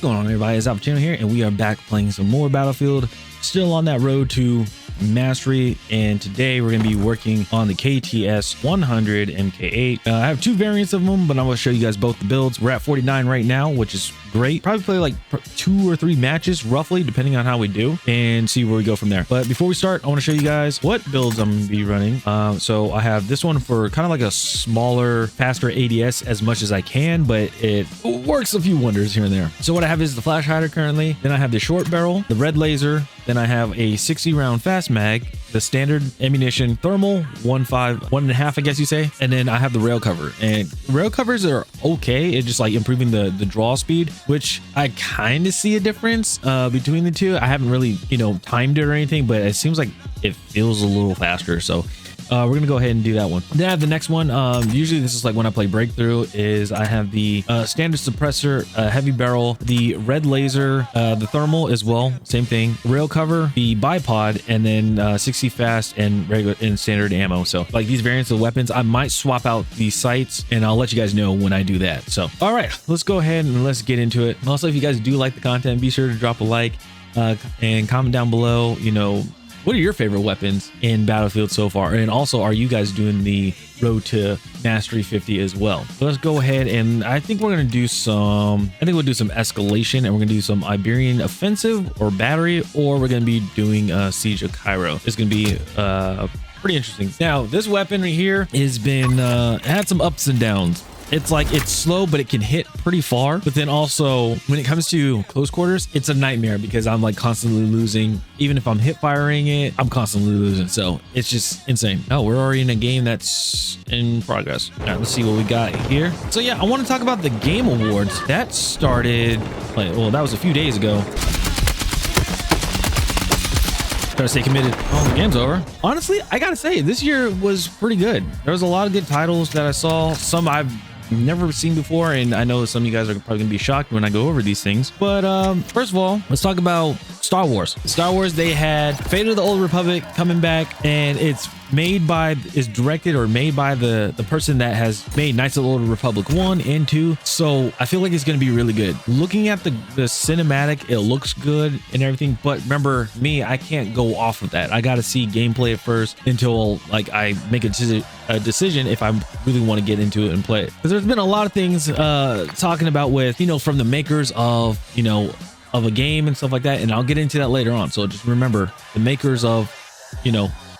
going on, everybody? It's Opportunity here, and we are back playing some more Battlefield. Still on that road to mastery, and today we're going to be working on the KTS100 MK8. I have two variants of them, but I'm going to show you guys both the builds. We're at 49 right now, which is great. Probably play like 2 or 3 matches roughly, depending on how we do, and see where we go from there. But before we start, I want to show you guys what builds I'm going to be running. So I have this one for kind of like a smaller, faster ADS as much as I can, but it works a few wonders here and there. So what I have is the flash hider currently. Then I have the short barrel, the red laser. Then I have a 60 round fast mag, the standard ammunition, thermal, 1.5, I guess you say. And then I have the rail cover, and rail covers are okay. It's just like improving the draw speed, which I kind of see a difference between the two. I haven't really, timed it or anything, but it seems like it feels a little faster. So we're gonna go ahead and do that one. Then I have the next one. Usually this is like when I play breakthrough, is I have the standard suppressor, heavy barrel, the red laser, the thermal as well, same thing, rail cover, the bipod, and then 60 fast and regular and standard ammo. So like these variants of weapons, I might swap out these sights, and I'll let you guys know when I do that. So all right, let's go ahead and let's get into it. Also, if you guys do like the content, be sure to drop a like and comment down below, what are your favorite weapons in Battlefield so far? And also, are you guys doing the road to mastery 50 as well? So let's go ahead, and I think we're going to do we'll do some escalation, and we're going to do some Iberian offensive or battery, or we're going to be doing siege of Cairo. It's going to be pretty interesting. Now, this weapon right here has been had some ups and downs. It's like it's slow, but it can hit pretty far. But then also when it comes to close quarters, it's a nightmare because I'm like constantly losing. Even if I'm hip firing it, I'm constantly losing. So it's just insane. Oh, we're already in a game that's in progress. All right, let's see what we got here. So yeah, I want to talk about the game awards. That started that was a few days ago. Try to stay committed. Oh, the game's over. Honestly, I gotta say, this year was pretty good. There was a lot of good titles that I saw. Some I've never seen before, and I know some of you guys are probably gonna be shocked when I go over these things. But first of all, let's talk about Star Wars. Star Wars, they had Fate of the Old Republic coming back, and it's directed or made by the person that has made Knights of the Old Republic 1 and 2. So I feel like it's going to be really good. Looking at the cinematic, it looks good and everything, but remember me, I can't go off of that. I got to see gameplay at first until like I make a decision if I really want to get into it and play it. Because there's been a lot of things talking about with, from the makers of, of a game and stuff like that, and I'll get into that later on. So just remember, the makers of,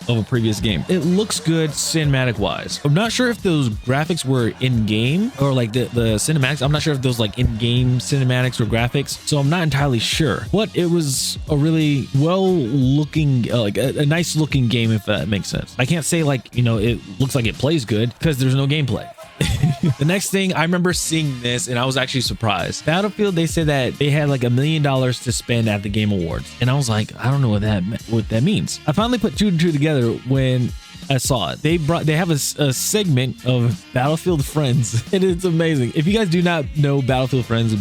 of a previous game. It looks good cinematic wise. I'm not sure if those graphics were in game or like the cinematics. I'm not sure if those like in-game cinematics or graphics. So I'm not entirely sure. But it was a really well looking, like a nice looking game, if that makes sense. I can't say like, it looks like it plays good because there's no gameplay. The next thing, I remember seeing this and I was actually surprised. Battlefield, they said that they had like $1 million to spend at the Game Awards, and I was like, I don't know what that means. I finally put 2 and 2 together when I saw it. They have a segment of Battlefield Friends, and it's amazing. If you guys do not know Battlefield Friends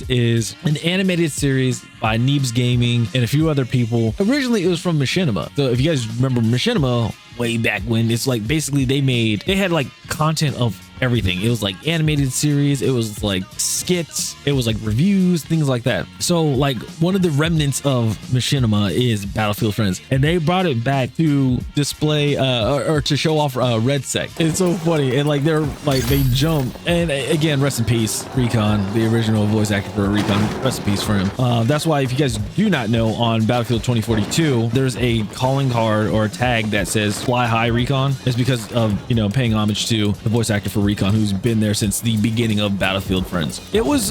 is an animated series by Neebs Gaming and a few other people. Originally, it was from Machinima. So if you guys remember Machinima way back when, it's like basically they had like content of everything. It was like animated series, it was like skits, it was like reviews, things like that. So like one of the remnants of Machinima is Battlefield Friends, and they brought it back to display or to show off Red Sec. It's so funny, and like they jump, and again, rest in peace Recon, the original voice actor for Recon. Rest in peace for him. That's why if you guys do not know, on Battlefield 2042 there's a calling card or a tag that says Fly High Recon. It's because of paying homage to the voice actor for Recon, who's been there since the beginning of Battlefield Friends. It was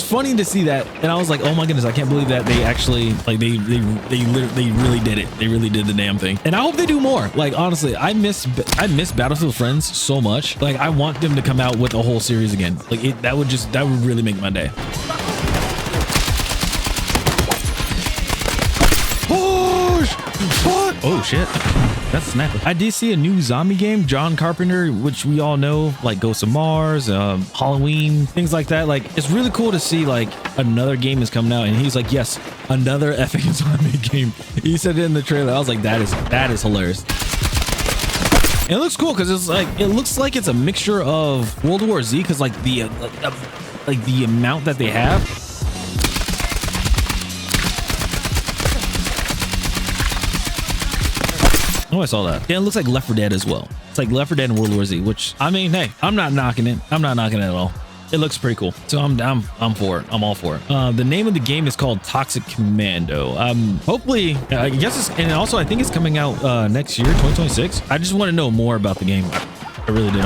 funny to see that, and I was like, oh my goodness, I can't believe that they actually like they really did it. They really did the damn thing, and I hope they do more. Like honestly, I miss Battlefield Friends so much. Like I want them to come out with a whole series again. Like that would really make my day. Push! What? Oh shit. That's snappy. I did see a new zombie game, John Carpenter, which we all know, like Ghosts of Mars, Halloween, things like that. Like, it's really cool to see like another game is coming out, and he's like, yes, another effing zombie game. He said it in the trailer. I was like, that is hilarious. And it looks cool because it looks like it's a mixture of World War Z, because like the amount that they have. Oh, I saw that. Yeah, it looks like Left 4 Dead as well. It's like Left 4 Dead and World War Z, which, I mean, hey, I'm not knocking it. I'm not knocking it at all. It looks pretty cool. So I'm for it. I'm all for it. The name of the game is called Toxic Commando. Hopefully, I guess it's, and also I think it's coming out next year, 2026. I just want to know more about the game. I really do.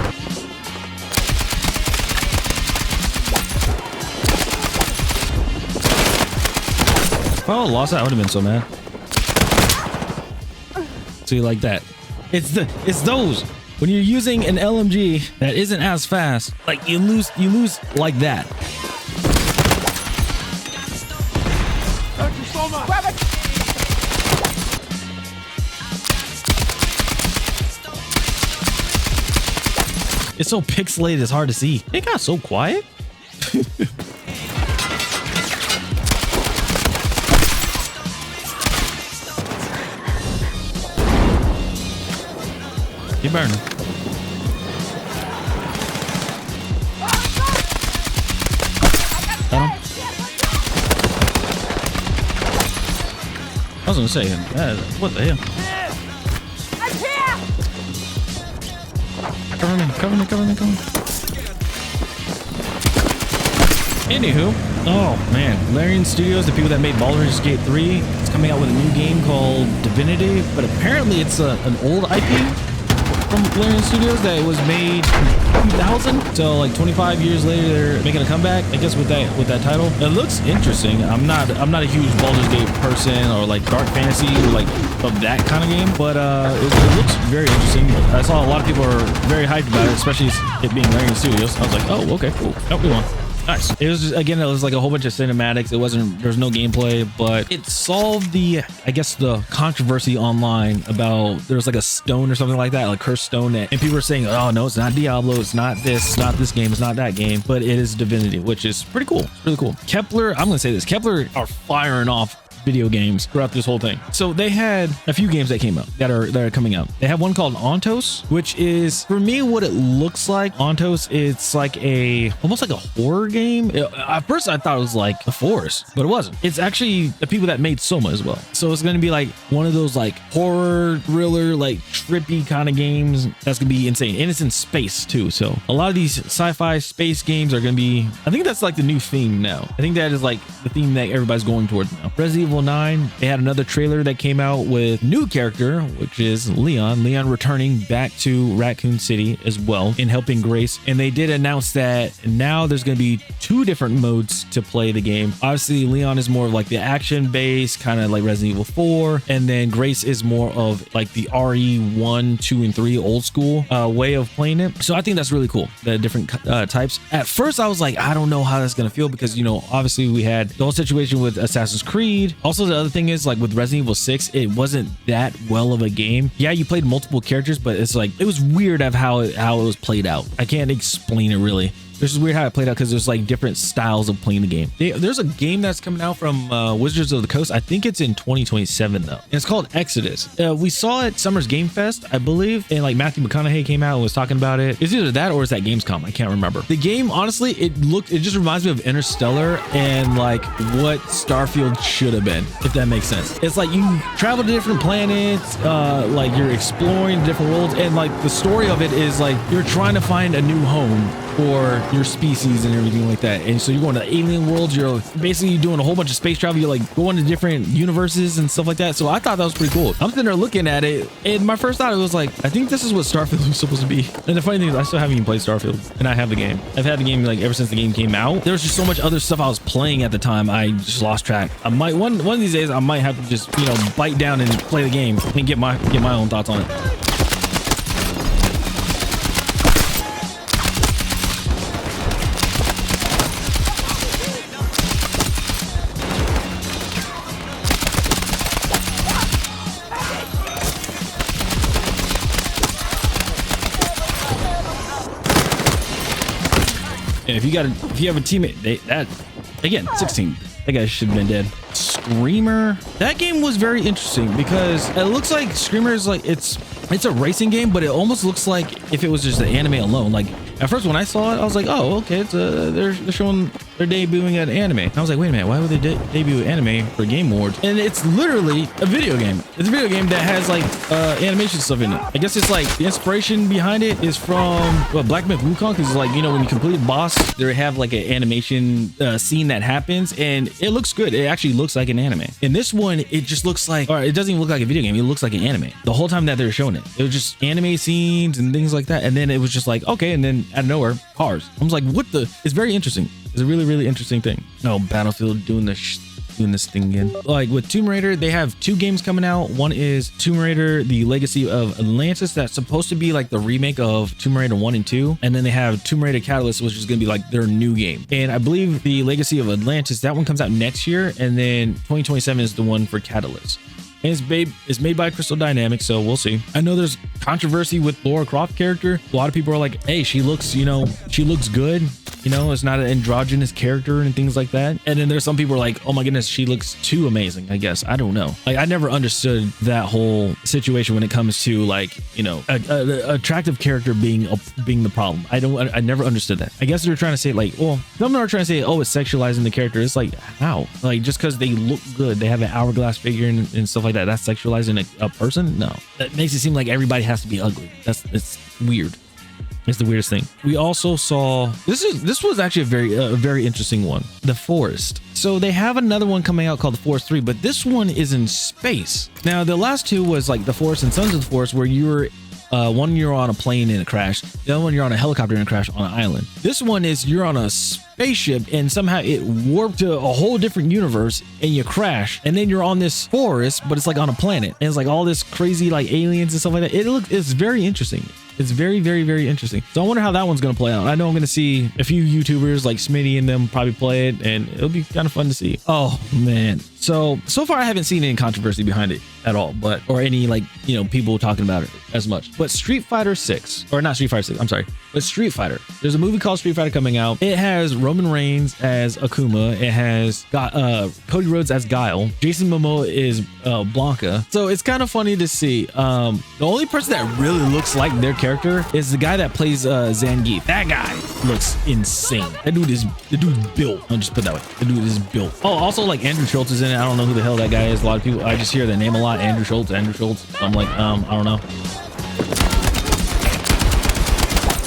If I lost that, I would have been so mad. See, like that. It's those. When you're using an LMG that isn't as fast, like you lose like that. Thank you so much. Grab it. It's so pixelated, it's hard to see. It got so quiet. Keep burning. I was gonna say, what the hell? Cover me. Anywho, oh man, Larian Studios, the people that made Baldur's Gate 3, is coming out with a new game called Divinity, but apparently it's an old IP from Larian Studios that was made in 2000. So like 25 years later, they're making a comeback, I guess, with that title. It looks interesting. I'm not a huge Baldur's Gate person or like dark fantasy or like of that kind of game, but it looks very interesting. I saw a lot of people are very hyped about it, especially it being Larian Studios. I was like, oh, okay, cool. That'll be one. Nice. It was just, again, it was like a whole bunch of cinematics. There's no gameplay, but it solved I guess the controversy online about there's like a stone or something like that, like cursed stone, and people were saying, oh no, it's not Diablo, it's not this game, it's not that game, but it is Divinity, which is pretty cool. It's really cool. Kepler, I'm gonna say this, Kepler are firing off video games throughout this whole thing. So they had a few games that came out that are coming out. They have one called Ontos, which is, for me, what it looks like. Ontos, it's like almost like a horror game. At first I thought it was like The Forest, but it wasn't. It's actually the people that made Soma as well. So it's going to be like one of those like horror thriller, like trippy kind of games that's going to be insane. And it's in space too. So a lot of these sci-fi space games are going to be, I think that's like the new theme now. I think that is like the theme that everybody's going towards now. Resident Evil 9, they had another trailer that came out with new character, which is Leon returning back to Raccoon City as well and helping Grace. And they did announce that now there's going to be 2 different modes to play the game. Obviously Leon is more of like the action based, kind of like Resident Evil 4, and then Grace is more of like the RE1, 2, and 3 old school way of playing it. So I think that's really cool, the different types. At first I was like, I don't know how that's going to feel, because, you know, obviously we had the whole situation with Assassin's Creed. Also, the other thing is, like with Resident Evil 6, it wasn't that well of a game. Yeah, you played multiple characters, but it's like, it was weird of how it was played out. I can't explain it really. It's just weird how it played out, because there's like different styles of playing the game. There's a game that's coming out from Wizards of the Coast. I think it's in 2027 though. And it's called Exodus. We saw it at Summer's Game Fest, I believe, and like Matthew McConaughey came out and was talking about it. It's either that or is that Gamescom. I can't remember. The game, honestly, it just reminds me of Interstellar and like what Starfield should have been, if that makes sense. It's like you travel to different planets, like you're exploring different worlds, and like the story of it is like you're trying to find a new home for your species and everything like that. And so you're going to alien worlds, you're basically doing a whole bunch of space travel, you're like going to different universes and stuff like that. So I thought that was pretty cool. I'm sitting there looking at it, and my first thought, it was like, I think this is what Starfield was supposed to be. And the funny thing is, I still haven't even played Starfield, and I have the game. I've had the game like ever since the game came out. There was just so much other stuff I was playing at the time, I just lost track. I might one of these days I might have to just, you know, bite down and play the game and get my own thoughts on it. And if you have a teammate, that again, 16, that guy should have been dead. Screamer, that game was very interesting, because it looks like Screamer is like, it's a racing game, but it almost looks like if it was just the anime alone. Like at first when I saw it, I was like, oh, okay, it's they're showing they're debuting an anime. And I was like, wait a minute, why would they debut anime for Game Awards? And it's literally a video game. It's a video game that has like animation stuff in it. I guess it's like the inspiration behind it is from Black Myth Wukong, because like, you know, when you complete a boss, they have like an animation scene that happens, and it looks good. It actually looks like an anime. In this one, it just looks like, or it doesn't even look like a video game. It looks like an anime. The whole time that they're showing it, it was just anime scenes and things like that. And then it was just like, okay, and then out of nowhere, cars. I was like, what the? It's very interesting. It's a really, really interesting thing. Oh, Battlefield doing this thing again. Like with Tomb Raider, they have 2 games coming out. One is Tomb Raider: The Legacy of Atlantis, that's supposed to be like the remake of Tomb Raider 1 and 2, and then they have Tomb Raider Catalyst, which is going to be like their new game. And I believe the Legacy of Atlantis, that one comes out next year, and then 2027 is the one for Catalyst. And it's made by Crystal Dynamics, so we'll see. I know there's controversy with Lara Croft character. A lot of people are like, hey, she looks, you know, she looks good. You know, it's not an androgynous character and things like that. And then there's some people are like, oh my goodness, she looks too amazing, I guess. I don't know. Like, I never understood that whole situation when it comes to like, you know, a attractive character being the problem. I never understood that. I guess they're trying to say like, well, some are trying to say, oh, it's sexualizing the character. It's like, how? Like, just because they look good, they have an hourglass figure and stuff like that, that's sexualizing a person? No. That makes it seem like everybody has to be ugly. It's weird. It's the weirdest thing. We also saw, this was actually a very interesting one, The Forest. So they have another one coming out called The Forest 3, but this one is in space. Now the last 2 was like The Forest and Sons of the Forest, where you were one you're on a plane and it crashed, the other one you're on a helicopter and it crashed on an island. This one is you're on a spaceship and somehow it warped to a whole different universe and you crash, and then you're on this forest, but it's like on a planet, and it's like all this crazy like aliens and stuff like that. It's very interesting. It's very, very, very interesting. So I wonder how that one's going to play out. I know I'm going to see a few YouTubers like Smitty and them probably play it, and it'll be kind of fun to see. Oh man. So far I haven't seen any controversy behind it at all, or any like, you know, people talking about it as much. But Street Fighter 6, or not Street Fighter 6, I'm sorry, but Street Fighter. There's a movie called Street Fighter coming out. It has Roman Reigns as Akuma. It has Cody Rhodes as Guile. Jason Momoa is Blanca. So it's kind of funny to see. The only person that really looks like their character is the guy that plays Zangief. That guy looks insane. That dude is built. I'll just put it that way. The dude is built. Oh, also like Andrew Schultz is in it. I don't know who the hell that guy is. A lot of people, I just hear the name a lot. Andrew Schultz. So I'm like, I don't know.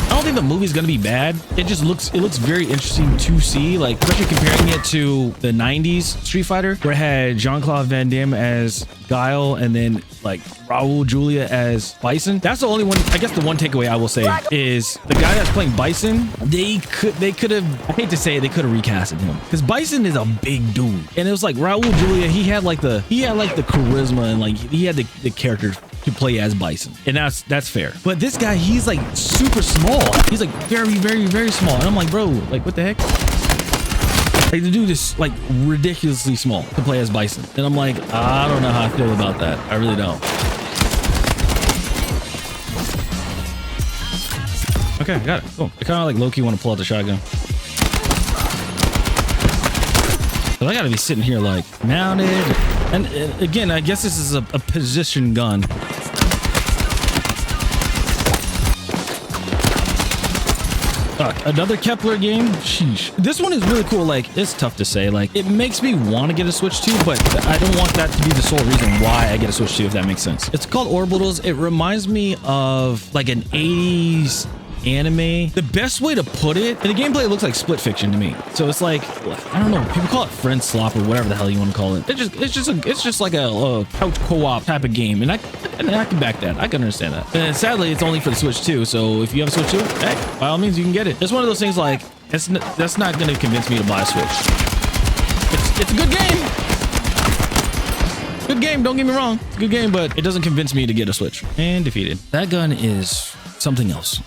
I don't think the movie's gonna be bad. It looks very interesting to see, like especially comparing it to the 90s Street Fighter, where it had Jean-Claude Van Damme as Guile and then like Raul Julia as Bison. That's the only one. I guess the one takeaway I will say is the guy that's playing Bison, they could have, I hate to say it, they could have recasted him, because Bison is a big dude, and it was like Raul Julia, he had like the charisma, and like he had the character to play as Bison, and that's fair. But this guy, he's like super small. He's like very, very, very small, and I'm like, bro, like what the heck? Like the dude is like ridiculously small to play as Bison, and I'm like, I don't know how I feel about that. I really don't. Okay, I got it. Cool. I kind of like low-key want to pull out the shotgun. But I gotta be sitting here like mounted, and again, I guess this is a position gun. Another Kepler game. Sheesh. This one is really cool. Like, it's tough to say. Like, it makes me want to get a Switch 2, but I don't want that to be the sole reason why I get a Switch 2, if that makes sense. It's called Orbitals. It reminds me of like an 80s anime. The best way to put it, and the gameplay looks like Split Fiction to me. So it's like, I don't know, people call it friend slop or whatever the hell you want to call it. It's just like a couch co-op type of game, and I can back that. I can understand that. And sadly, it's only for the Switch 2. So if you have a Switch 2, hey, by all means, you can get it. It's one of those things like, that's not going to convince me to buy a Switch. It's a good game. Good game, don't get me wrong. It's a good game, but it doesn't convince me to get a Switch. And defeated. That gun is something else.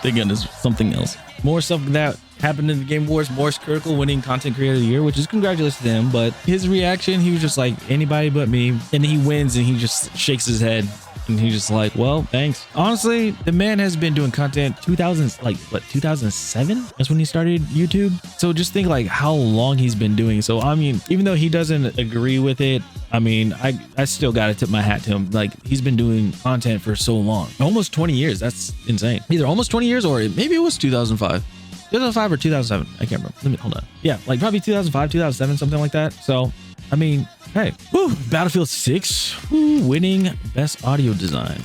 The gun is something else. More stuff that happened in the Game Awards. Morris Critical winning Content Creator of the Year, which is congratulations to him. But his reaction, he was just like, anybody but me. And he wins and he just shakes his head. And he's just like, well, thanks. Honestly, the man has been doing content 2007? That's when he started YouTube. So just think like how long he's been doing. So, I mean, even though he doesn't agree with it, I mean, I still got to tip my hat to him. Like, he's been doing content for so long. Almost 20 years. That's insane. Either almost 20 years or maybe it was 2005. 2005 or 2007. I can't remember. Let me hold on. Yeah, like probably 2005, 2007, something like that. So, I mean, hey, woo, Battlefield 6, woo, winning best audio design,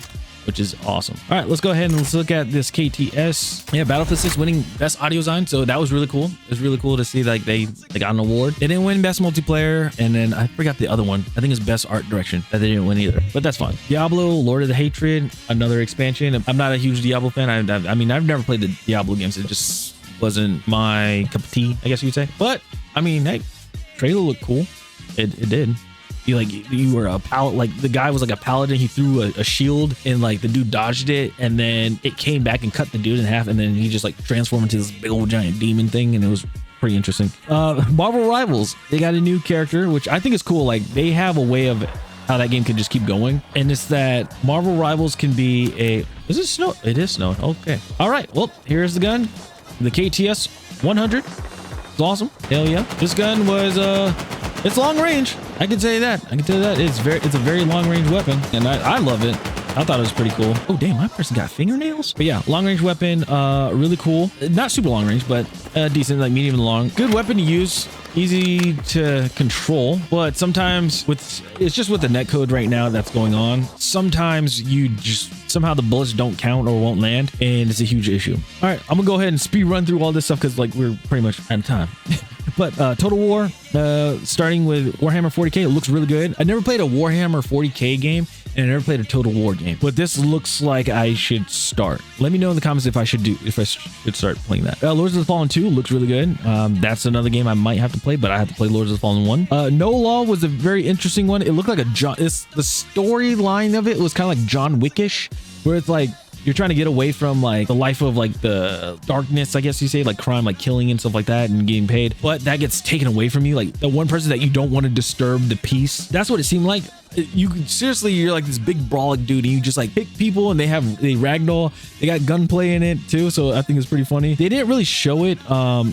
which is awesome. All right, let's go ahead and let's look at this KTS. Yeah, Battlefield 6 winning best audio design. So that was really cool. It was really cool to see like they got an award. They didn't win best multiplayer. And then I forgot the other one. I think it's best art direction that they didn't win either, but that's fine. Diablo, Lord of the Hatred, another expansion. I'm not a huge Diablo fan. I mean, I've never played the Diablo games. It just wasn't my cup of tea, I guess you could say. But I mean, hey, trailer looked cool. It did. You were a paladin, like the guy was like a paladin. He threw a shield and like the dude dodged it, and then it came back and cut the dude in half, and then he just like transformed into this big old giant demon thing, and it was pretty interesting. Marvel Rivals, they got a new character, which I think is cool. Like they have a way of how that game could just keep going, and it's that Marvel Rivals can be a, is it snow? It is snow. Okay. All right. Well, here's the gun, the KTS100. It's awesome. Hell yeah. This gun was it's long range. I can say that. I can tell you that it's a very long range weapon, and I love it. I thought it was pretty cool. Oh damn, my person got fingernails. But yeah, long range weapon, really cool. Not super long range, but decent, like medium and long. Good weapon to use. Easy to control, but sometimes it's just with the netcode right now that's going on, sometimes you just somehow the bullets don't count or won't land, and it's a huge issue. All right, I'm gonna go ahead and speed run through all this stuff because like we're pretty much out of time. But Total War, starting with Warhammer 40k, it looks really good. I never played a Warhammer 40k game, and I never played a Total War game, but this looks like I should start. Let me know in the comments if I should start playing that. Lords of the Fallen 2 looks really good. That's another game I might have to play, but I have to play Lords of the Fallen 1. No Law was a very interesting one. It looked like the storyline of it was kind of like John Wickish, where it's like you're trying to get away from like the life of like the darkness, I guess you say, like crime, like killing and stuff like that, and getting paid, but that gets taken away from you, like the one person that you don't want to disturb the peace. That's what it seemed like. You seriously, you're like this big brolic dude, and you just like pick people, and they ragdoll. They got gunplay in it too, so I think it's pretty funny. They didn't really show it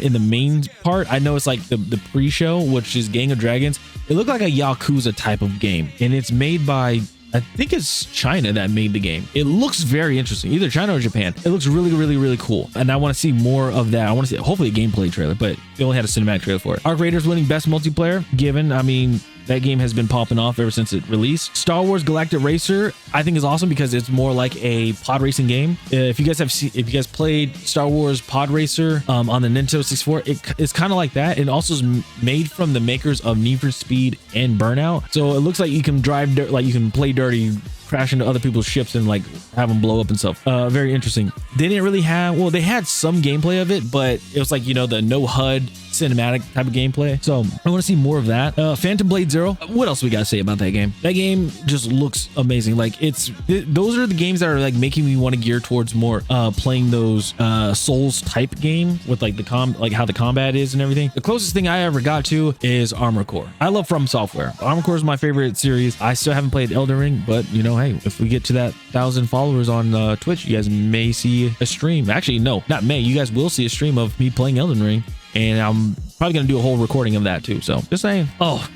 in the main part. I know it's like the pre-show, which is Gang of Dragons. It looked like a Yakuza type of game, and it's made by, I think it's China that made the game. It looks very interesting, either China or Japan. It looks really, really, really cool, and I want to see more of that. I want to see hopefully a gameplay trailer, but they only had a cinematic trailer for it. Arc Raiders winning best multiplayer, given, I mean, that game has been popping off ever since it released. Star Wars Galactic Racer, I think is awesome because it's more like a pod racing game. If you guys played Star Wars Pod Racer on the Nintendo 64, it's kind of like that. It also is made from the makers of Need for Speed and Burnout. So it looks like you can drive, like you can play dirty, crash into other people's ships and like have them blow up and stuff. Very interesting. They didn't really have, well, they had some gameplay of it, but it was like, you know, the no HUD cinematic type of gameplay. So I want to see more of that. Phantom Blade Zero. What else we got to say about that game? That game just looks amazing. Like those are the games that are like making me want to gear towards more playing those Souls type game with like like how the combat is and everything. The closest thing I ever got to is Armor Core. I love From Software. Armor Core is my favorite series. I still haven't played Elden Ring, but you know, hey, if we get to that 1,000 followers on Twitch, you guys may see a stream. Actually, no, not may. You guys will see a stream of me playing Elden Ring, and I'm probably gonna do a whole recording of that too. So just saying. Oh,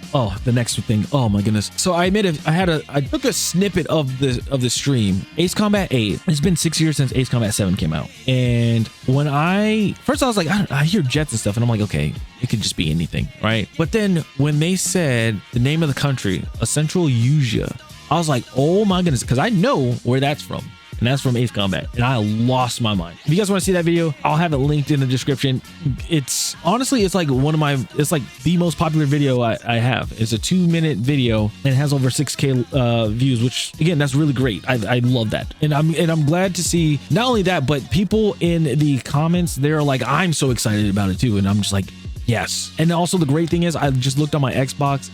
the next thing. Oh my goodness. So I admit I took a snippet of the stream. Ace Combat 8. It's been 6 years since Ace Combat 7 came out, and when first I was like, I hear jets and stuff, and I'm like, okay, it could just be anything, right? But then when they said the name of the country, Central Asia, I was like, oh my goodness, because I know where that's from. And that's from Ace Combat, and I lost my mind. If you guys want to see that video, I'll have it linked in the description. It's honestly, it's like it's like the most popular video I have. It's a 2-minute video and it has over 6K views, which again, that's really great. I love that, and I'm glad to see not only that, but people in the comments, they're like, I'm so excited about it too, and I'm just like, yes. And also the great thing is I just looked on my Xbox,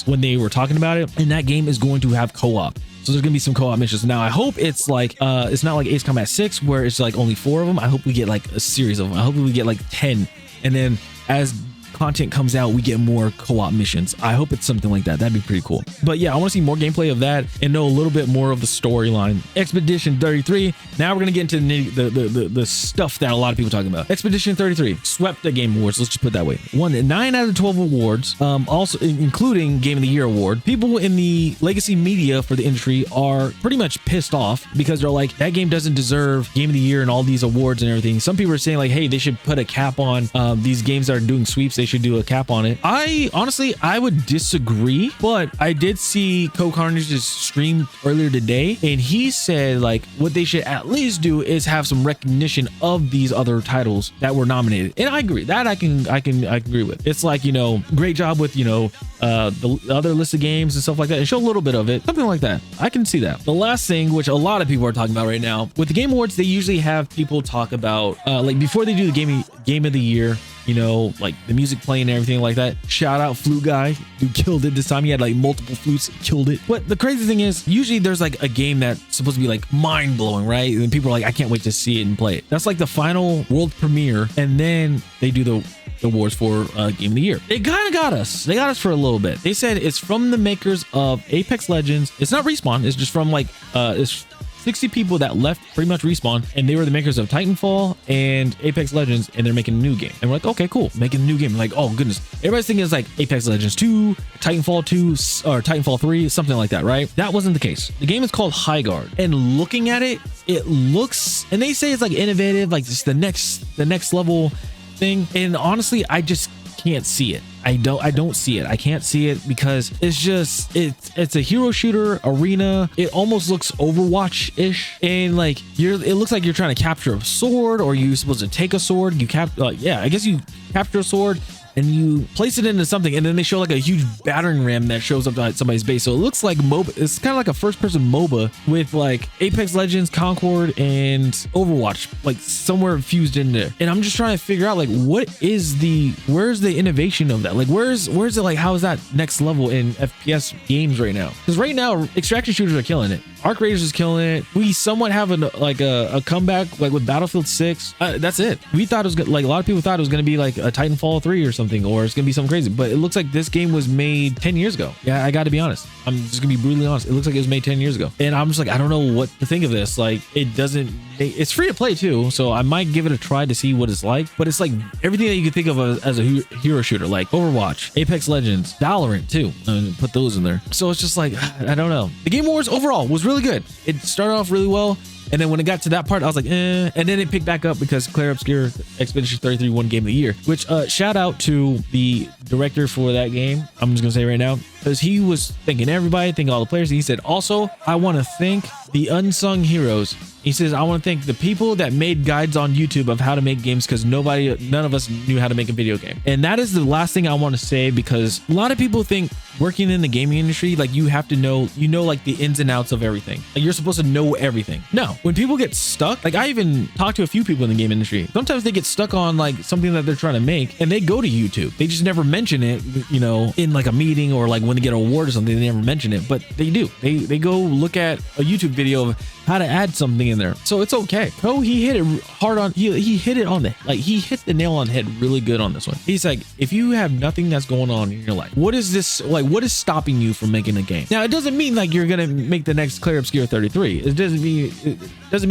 when they were talking about it, and that game is going to have co-op. So there's gonna be some co-op missions. Now I hope it's like it's not like Ace Combat 6 where it's like only 4 of them. I hope we get like a series of them. I hope we get like 10, and then as content comes out, we get more co-op missions. I hope it's something like that. That'd be pretty cool. But yeah, I want to see more gameplay of that and know a little bit more of the storyline. Expedition 33. Now we're gonna get into the stuff that a lot of people are talking about. Expedition 33 swept the Game Awards. Let's just put it that way. Won 9 out of 12 awards, also including Game of the Year award. People in the legacy media for the industry are pretty much pissed off because they're like, that game doesn't deserve Game of the Year and all these awards and everything. Some people are saying like, hey, they should put a cap on these games that are doing sweeps. They should do a cap on it. I honestly would disagree, but I did see Code Carnage's stream earlier today, and he said like what they should at least do is have some recognition of these other titles that were nominated. And I agree that I can agree with. It's like, you know, great job with, you know, the other list of games and stuff like that, and show a little bit of it, something like that. I can see that. The last thing, which a lot of people are talking about right now with the Game Awards, they usually have people talk about like before they do the game of the year, you know, like the music playing and everything like that. Shout out Flute guy who killed it this time. He had like multiple flutes, killed it. But the crazy thing is, usually there's like a game that's supposed to be like mind blowing, right? And people are like, I can't wait to see it and play it. That's like the final world premiere, and then they do the awards for Game of the Year. They kind of got us. They got us for a little bit. They said it's from the makers of Apex Legends. It's not Respawn. It's just from like it's 60 people that left pretty much Respawn, and they were the makers of Titanfall and Apex Legends, and they're making a new game. And we're like, okay, cool, making a new game. Like, oh goodness, everybody's thinking it's like Apex Legends 2, Titanfall 2, or Titanfall 3, something like that, right? That wasn't the case. The game is called Highguard, and looking at it, it looks, and they say it's like innovative, like just the next level thing. And honestly, I just can't see it. I don't see it. I can't see it because it's just it's a hero shooter arena. It almost looks Overwatch-ish, and like it looks like you're trying to capture a sword, or you're supposed to take a sword. You yeah, I guess you capture a sword and you place it into something, and then they show like a huge battering ram that shows up at somebody's base. So it looks like MOBA. It's kind of like a first-person MOBA with like Apex Legends, Concord, and Overwatch, like somewhere fused in there. And I'm just trying to figure out like where's the innovation of that? Like where's it? Like how is that next level in FPS games right now? Because right now extraction shooters are killing it. Arc Raiders is killing it. We somewhat have a comeback like with Battlefield 6. That's it. We thought it was like a lot of people thought it was going to be like a Titanfall 3 or something, or it's going to be something crazy. But it looks like this game was made 10 years ago. Yeah, I got to be honest. I'm just going to be brutally honest. It looks like it was made 10 years ago. And I'm just like, I don't know what to think of this. Like it's free to play too. So I might give it a try to see what it's like. But it's like everything that you can think of as a hero shooter, like Overwatch, Apex Legends, Valorant too. And put those in there. So it's just like, I don't know. The Game Awards overall was really good. It started off really well, and then when it got to that part, I was like, and then it picked back up because Claire Obscure Expedition 33 won Game of the Year, which shout out to the director for that game. I'm just gonna say right now, because he was thanking everybody, thanking all the players. And he said, also, I want to thank the unsung heroes. He says, I want to thank the people that made guides on YouTube of how to make games, because none of us knew how to make a video game. And that is the last thing I want to say, because a lot of people think working in the gaming industry, like you have to know, like the ins and outs of everything. Like you're supposed to know everything. No, when people get stuck, like I even talked to a few people in the game industry. Sometimes they get stuck on like something that they're trying to make, and they go to YouTube. They just never mention it, you know, in like a meeting or like when they get an award or something, they never mention it, but they do. They go look at a YouTube video of how to add something in there. So it's okay. Oh, he hit it hard on, he hit it on he hit the nail on the head really good on this one. He's like, if you have nothing that's going on in your life, what is this, like, what is stopping you from making a game? Now, it doesn't mean like you're going to make the next Claire Obscure 33. It doesn't mean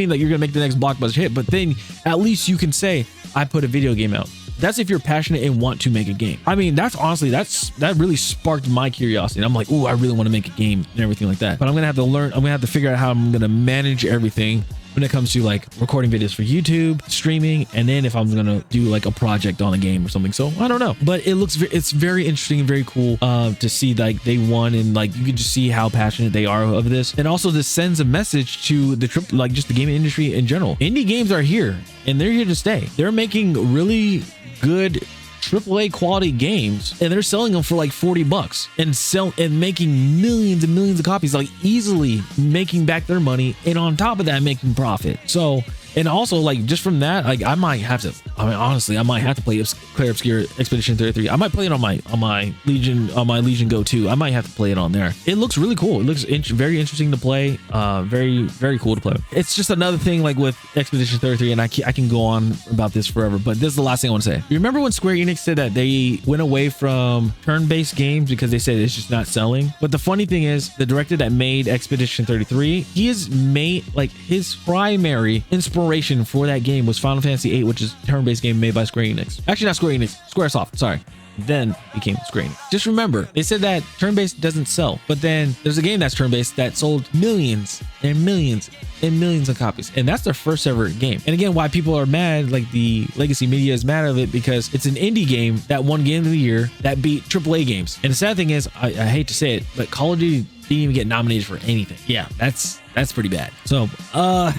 that you're going to make the next blockbuster hit, but then at least you can say, I put a video game out. That's if you're passionate and want to make a game. I mean, that's honestly, that really sparked my curiosity. And I'm like, oh, I really want to make a game and everything like that. But I'm going to have to learn, I'm going to have to figure out how I'm going to manage everything when it comes to like recording videos for YouTube, streaming, and then if I'm going to do like a project on a game or something. So I don't know, but it's very interesting and very cool to see like they won, and like you can just see how passionate they are of this. And also this sends a message to the like just the gaming industry in general. Indie games are here and they're here to stay. They're making really good AAA quality games, and they're selling them for like $40 and making millions and millions of copies, like easily making back their money, and on top of that making profit. So And also, like, just from that, like, I might have to, I mean, honestly, I might have to play Clear Obscure Expedition 33. I might play it on my Legion Go 2. I might have to play it on there. It looks really cool. It looks very interesting to play. Very cool to play. It's just another thing, like with Expedition 33, and I can go on about this forever, but this is the last thing I want to say. You remember when Square Enix said that they went away from turn-based games because they said it's just not selling? But the funny thing is, the director that made Expedition 33, he has made, like, his primary inspiration for that game was Final Fantasy VIII, which is a turn-based game made by Square Enix. Actually, not Square Enix, Squaresoft, sorry. Then became Square Enix. Just remember, they said that turn-based doesn't sell, but then there's a game that's turn-based that sold millions and millions and millions of copies, and that's their first ever game. And again, why people are mad, like the legacy media is mad of it, because it's an indie game that won Game of the Year that beat AAA games. And the sad thing is, I hate to say it, but Call of Duty didn't even get nominated for anything. Yeah, that's pretty bad. So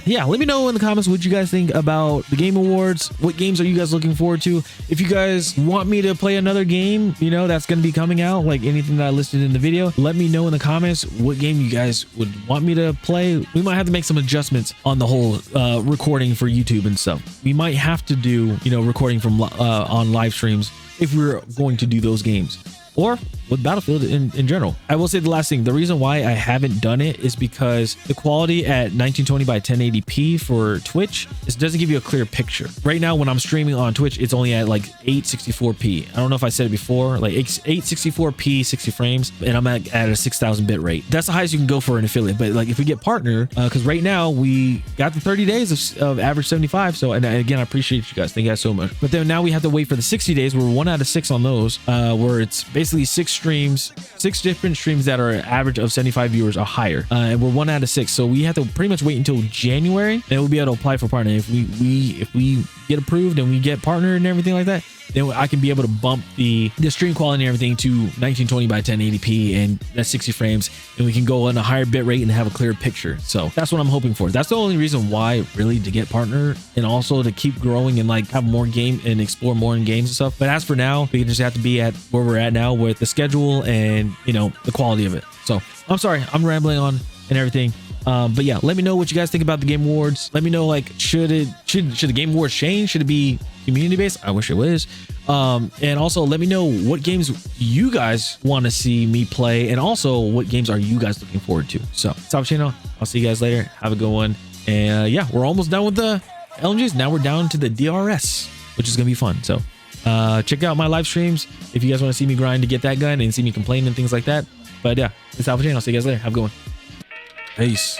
yeah, let me know in the comments what you guys think about the Game Awards. What games are you guys looking forward to? If you guys want me to play another game, you know, that's going to be coming out, like anything that I listed in the video, let me know in the comments what game you guys would want me to play. We might have to make some adjustments on the whole recording for YouTube and stuff. We might have to do, you know, recording from on live streams if we're going to do those games, or with Battlefield in general. I will say the last thing, the reason why I haven't done it is because the quality at 1920 by 1080p for Twitch, it doesn't give you a clear picture. Right now, when I'm streaming on Twitch, it's only at like 864p. I don't know if I said it before, like 864p, 60 frames, and I'm at a 6,000 bit rate. That's the highest you can go for an affiliate. But like if we get partner, because right now we got the 30 days of average 75. So, and again, I appreciate you guys. Thank you guys so much. But then now we have to wait for the 60 days. We're 1 out of 6 on those, where it's basically 6 different streams that are an average of 75 viewers or higher, and we're 1 out of 6. So we have to pretty much wait until January, and we'll be able to apply for partner. If we get approved and we get partner and everything like that, then I can be able to bump the stream quality and everything to 1920 by 1080p and that's 60 frames, and we can go on a higher bit rate and have a clear picture. So that's what I'm hoping for. That's the only reason why, really, to get partner, and also to keep growing and like have more game and explore more in games and stuff. But as for now, we just have to be at where we're at now with the schedule and, you know, the quality of it. So I'm sorry, I'm rambling on and everything. But yeah, let me know what you guys think about the Game Awards. Let me know, like, should the Game Awards change? Should it be community based? I wish it was. And also let me know what games you guys want to see me play, and also what games are you guys looking forward to. So stop channel. I'll see you guys later. Have a good one. And yeah, we're almost done with the LMGs. Now we're down to the DRS, which is gonna be fun. So check out my live streams if you guys want to see me grind to get that gun and see me complain and things like that. But yeah, it's Alpha Chain. I'll see you guys later. Have a good one. Peace.